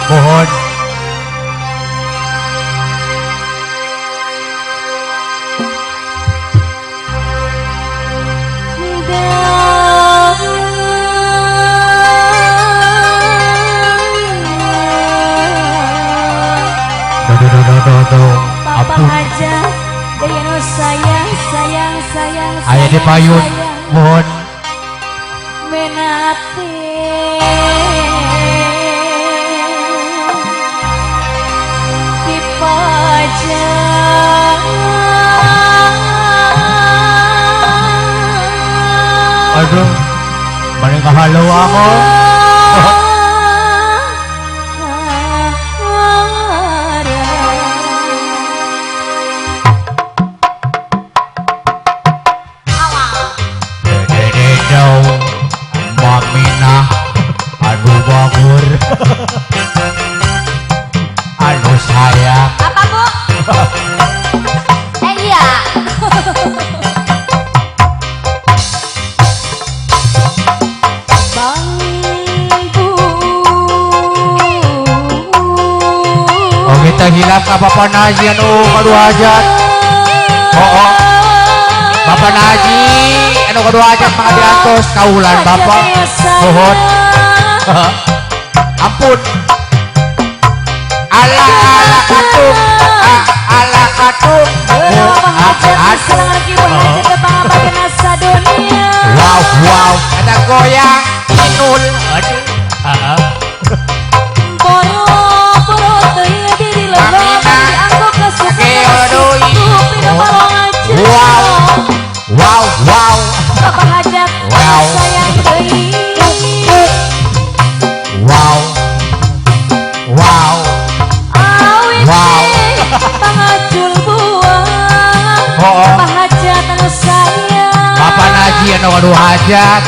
Mohon. Papa aja, Dayano sayang. Ayah di payun, mohon. Menate dipajang. Aduh, mana ngahalau ako? Mamina, aduh bagur, aduh sayang. Apa bu? Iya. Bangku. Oh kita hilap ka Bapak Naji anu kedua hajat. Oh. Bapak Naji anu kedua hajat mga diantos kaulan Bapak. Mohon. Ampun. Ala katung. Ala katung. Wow. Ada goyang inul. Aduh. Boro-boro teu diri lelong dianggo ke Wow. Bapak hajat sayang deui. Wow. Awit pangajul buah. Bapak hajat anu sayang. Bapak Naji anu kaduha hajat.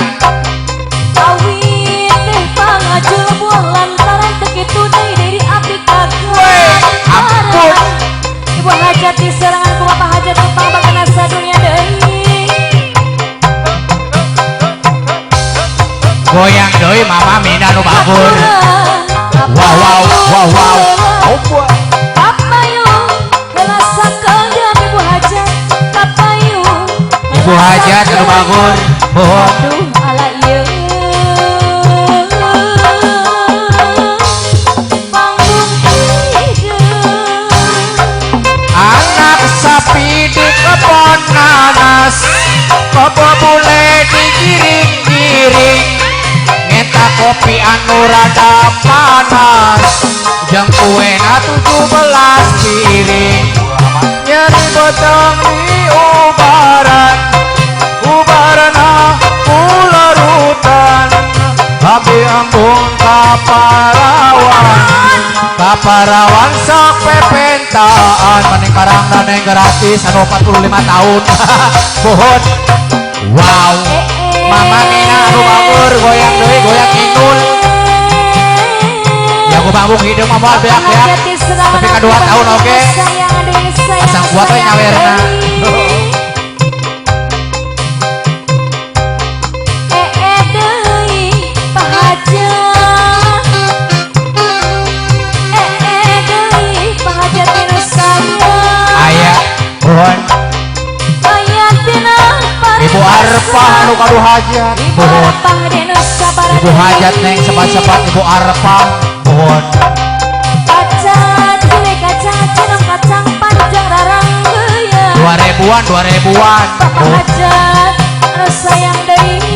Awit pangajul buah lantaran teu kitu deui dari abdi kagungan. Ampun. Ibu hajat diserangan ku Bapak hajat tepang bakana sadunya deui. Goyang deui mama mina nu babur. Wow. Papayung helasakeun ibu hajat. Papayung Ibu hajat anu babur. Mohon. aduh ala ieu. Panggung hideung. Anak sapi di kebon nanas, kopo bule digiring-giring, ngeta kopi anu rada panas, jeung kuena 17 piring, nyeri botong di ubarana ularutan, abi embung kaparawan sok pepentaan maning karangna neng gratis anu 45 tahun. Mohon. Wow. Mama Mina anu babur goyang deui goyang inul. Ya ku babung hideung mah beak-beak. Tapi ka 2 tahun oge. Asang kuat we nyawerna. Mohon. Ibu Arpa anu kaduha hajat. Mohon. Ibu hajat neng sepat-sepat Ibu Arpa. Mohon. Kacang cilik kacang cenong kacang panjang rarang geuyeuh. 2000-an. Bapak hajat anu sayang deui.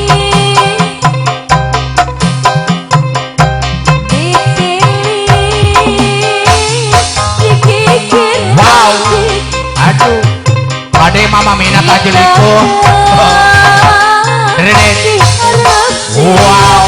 Wow. Aduh. Pade mama Mina kajeliko. Dede. Wow.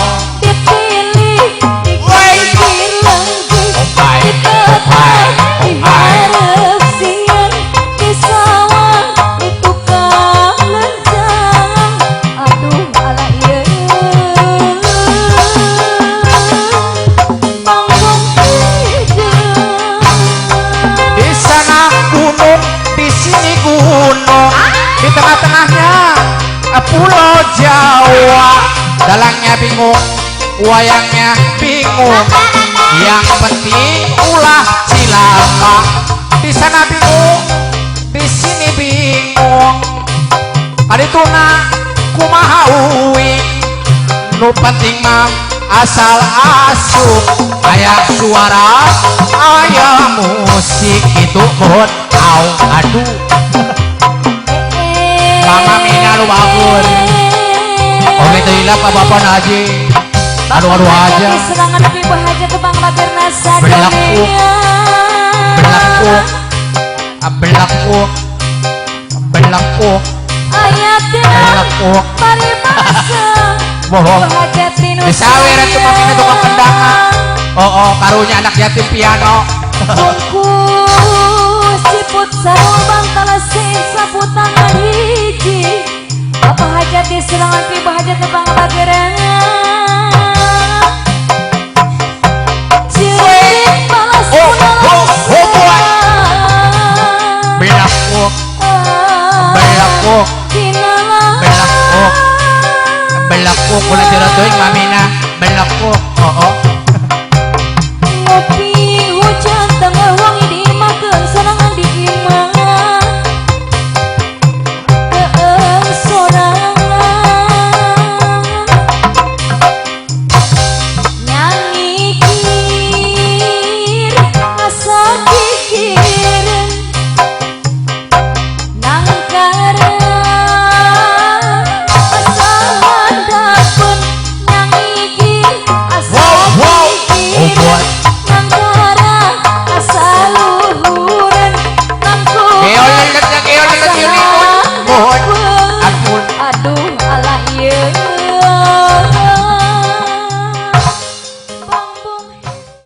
Di tengah-tengahnya Pulau Jawa, dalangnya bingung, wayangnya bingung. yang penting ulah cilaka di sana bingung di sini bingung kadituna kumaha uing nu penting mah asal asup aya suara aya musik itu mohon au aduh mama mina lu bagus oke teh ilah ka bapak naji aduh aja serangan tapi bahagia tebang mager nasa berlaku ayatina berlaku parimasa bohong bahagia tinu disawer itu mamina tukang kendangan oh karunya anak yatim piano bungkus siput sarung bangtala sisa putangan hiji apa hajat di serangan pi bahajat tebang bageran cilik balas belakuk kulit diratuin mamina belakuk oh